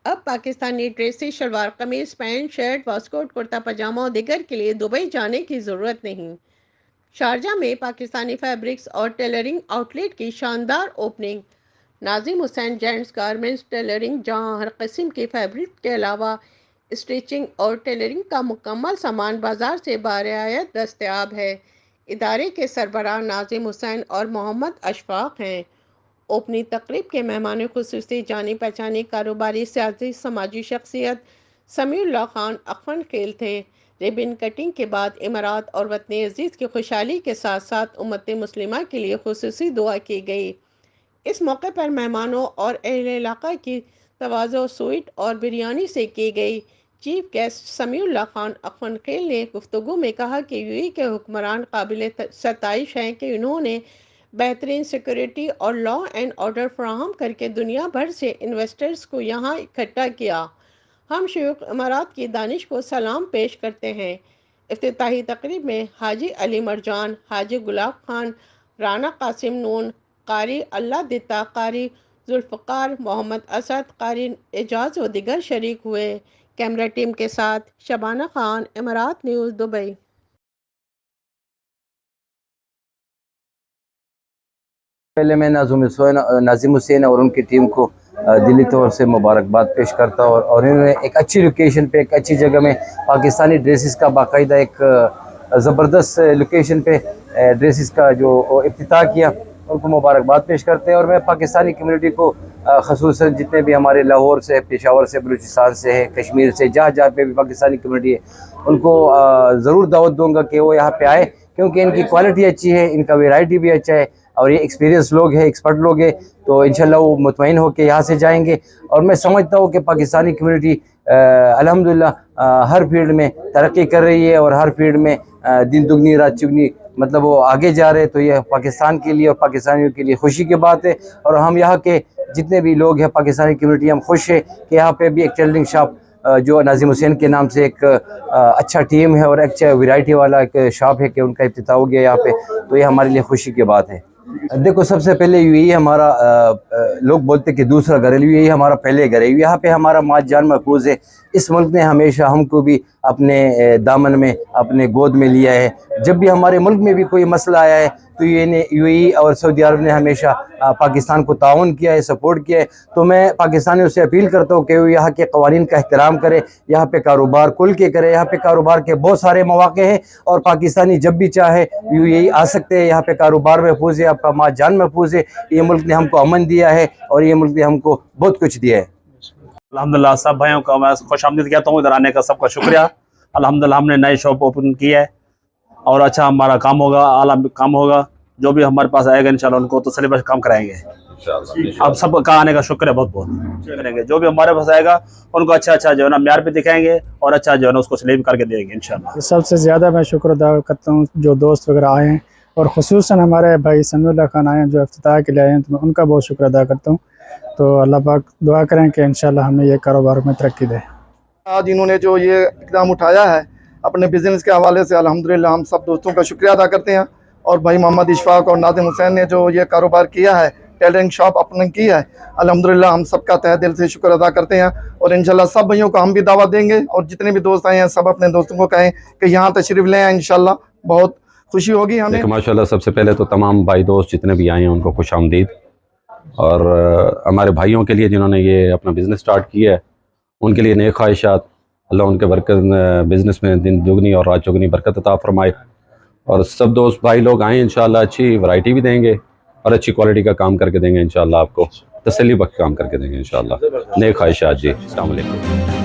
اب پاکستانی ڈریسز شلوار قمیض pant shirt واسکوٹ کرتا پاجامہ اور دیگر کے لیے دبئی جانے کی ضرورت نہیں۔ شارجہ میں پاکستانی فیبرکس اور ٹیلرنگ آؤٹ لیٹ کی شاندار اوپننگ۔ ناظم حسین جینٹس گارمنٹس ٹیلرنگ، جہاں ہر قسم کی فیبرک کے علاوہ اسٹیچنگ اور ٹیلرنگ کا مکمل سامان بازار سے برعایت دستیاب ہے۔ ادارے کے سربراہ ناظم حسین اور محمد اشفاق ہیں۔ اوپننگ تقریب کے مہمان خصوصی جانی پہچانی کاروباری سیاسی سماجی شخصیت سمیع اللہ خان اخوان خیل تھے۔ ریبن کٹنگ کے بعد امارات اور وطن عزیز کی خوشحالی کے ساتھ ساتھ امت مسلمہ کے لیے خصوصی دعا کی گئی۔ اس موقع پر مہمانوں اور اہل علاقہ کی تواضع سویٹ اور بریانی سے کی گئی۔ چیف گیسٹ سمیع اللہ خان اخوان خیل نے گفتگو میں کہا کہ یو اے کے حکمران قابل ستائش ہیں کہ انہوں نے بہترین سیکورٹی اور لا اینڈ آرڈر فراہم کر کے دنیا بھر سے انویسٹرز کو یہاں اکٹھا کیا۔ ہم شیوخ امارات کی دانش کو سلام پیش کرتے ہیں۔ افتتاحی تقریب میں حاجی علی مرجان، حاجی گلاب خان، رانا قاسم نون، قاری اللہ دتا، قاری ذوالفقار محمد اسد، قاری اعجاز و دیگر شریک ہوئے۔ کیمرہ ٹیم کے ساتھ شبانہ خان، امارات نیوز، دبئی۔ پہلے میں ناظم حسین اور ان کی ٹیم کو دلی طور سے مبارکباد پیش کرتا ہوں، اور انہوں نے ایک اچھی لوکیشن پہ، ایک اچھی جگہ میں پاکستانی ڈریسز کا باقاعدہ ایک زبردست لوکیشن پہ ڈریسز کا جو افتتاح کیا، ان کو مبارکباد پیش کرتے ہیں۔ اور میں پاکستانی کمیونٹی کو خصوصاً جتنے بھی ہمارے لاہور سے، پشاور سے، بلوچستان سے ہے، کشمیر سے، جہاں جہاں پہ بھی پاکستانی کمیونٹی ہے، ان کو ضرور دعوت دوں گا کہ وہ یہاں پہ آئے، کیونکہ ان کی کوالٹی اچھی ہے، ان کا ویرائٹی بھی اچھا ہے، اور یہ ایکسپیرینس لوگ ہیں، ایکسپرٹ لوگ ہیں، تو انشاءاللہ وہ مطمئن ہو کے یہاں سے جائیں گے۔ اور میں سمجھتا ہوں کہ پاکستانی کمیونٹی الحمدللہ ہر فیلڈ میں ترقی کر رہی ہے، اور ہر فیلڈ میں دن دگنی رات چگنی مطلب وہ آگے جا رہے ہیں، تو یہ پاکستان کے لیے اور پاکستانیوں کے لیے خوشی کی بات ہے۔ اور ہم یہاں کے جتنے بھی لوگ ہیں پاکستانی کمیونٹی، ہم خوش ہیں کہ یہاں پہ بھی ایک ٹیلرنگ شاپ جو ناظم حسین کے نام سے ایک اچھا ٹیم ہے اور اچھا ویرائٹی والا ایک شاپ ہے کہ ان کا افتتاح ہو گیا یہاں پہ، تو یہ ہمارے لیے خوشی کی بات ہے۔ دیکھو، سب سے پہلے یو اے ای ہمارا، لوگ بولتے کہ دوسرا گھر ہے، یو اے ای ہمارا پہلے گھر ہے۔ یہاں پہ ہمارا مال جان محفوظ ہے۔ اس ملک نے ہمیشہ ہم کو بھی اپنے دامن میں، اپنے گود میں لیا ہے۔ جب بھی ہمارے ملک میں بھی کوئی مسئلہ آیا ہے تو یو اے ای اور سعودی عرب نے ہمیشہ پاکستان کو تعاون کیا ہے، سپورٹ کیا ہے۔ تو میں پاکستانیوں سے اپیل کرتا ہوں کہ وہ یہاں کے قوانین کا احترام کرے، یہاں پہ کاروبار کھل کے کرے۔ یہاں پہ کاروبار کے بہت سارے مواقع ہیں، اور پاکستانی جب بھی چاہے یو اے ای آ سکتے ہیں۔ یہاں پہ کاروبار محفوظ ہے، آپ کا مال جان محفوظ ہے۔ یہ ملک نے ہم کو امن دیا ہے، اور یہ ملک نے ہم کو بہت کچھ دیا ہے۔ الحمدللہ سب بھائیوں کا میں خوش آمدید کہتا ہوں، ادھر آنے کا سب کا شکریہ۔ الحمدللہ ہم نے نئی شاپ اوپن کی ہے، اور اچھا ہمارا کام ہوگا، اعلیٰ کام ہوگا۔ جو بھی ہمارے پاس آئے گا انشاءاللہ ان کو تسلی بخش کام کرائیں گے۔ آپ سب کا آنے کا شکریہ، بہت بہت کریں گے۔ جو بھی ہمارے پاس آئے گا ان کو اچھا جو ہے نا معیار پہ دکھائیں گے، اور اچھا جو ہے نا اس کو سلیب کر کے دیں گے انشاءاللہ۔ سب سے زیادہ میں شکر ادا کرتا ہوں جو دوست وغیرہ آئے ہیں، اور خصوصاً ہمارے بھائی سمیع اللہ خان آئے ہیں جو افتتاح کے لیے آئے ہیں، تو میں ان کا بہت شکر ادا کرتا ہوں۔ تو اللہ پاک دعا کریں کہ انشاءاللہ ہمیں یہ کاروبار میں ترقی دے۔ آج انہوں نے جو یہ اقدام اٹھایا ہے اپنے بزنس کے حوالے سے، الحمدللہ ہم سب دوستوں کا شکریہ ادا کرتے ہیں۔ اور بھائی محمد اشفاق اور ناظم حسین نے جو یہ کاروبار کیا ہے، ٹیلرنگ شاپ اپنے کی ہے، الحمدللہ ہم سب کا تہ دل سے شکر ادا کرتے ہیں۔ اور انشاءاللہ سب بھائیوں کو ہم بھی دعوت دیں گے، اور جتنے بھی دوست آئے ہیں سب اپنے دوستوں کو کہیں کہ یہاں تشریف لیں، انشاءاللہ بہت خوشی ہوگی ہمیں۔ ماشاءاللہ سب سے پہلے تو تمام بھائی دوست جتنے بھی آئے ہیں ان کو خوش آمدید، اور ہمارے بھائیوں کے لیے جنہوں نے یہ اپنا بزنس سٹارٹ کیا ہے ان کے لیے نیک خواہشات، اللہ ان کے برکت بزنس میں دن دگنی اور رات چگنی برکت عطا فرمائے۔ اور سب دوست بھائی لوگ آئیں، انشاءاللہ اچھی ورائٹی بھی دیں گے، اور اچھی کوالٹی کا کام کر کے دیں گے انشاءاللہ، آپ کو تسلی بخش کام کر کے دیں گے انشاءاللہ۔ نیک خواہشات جی، السلام علیکم۔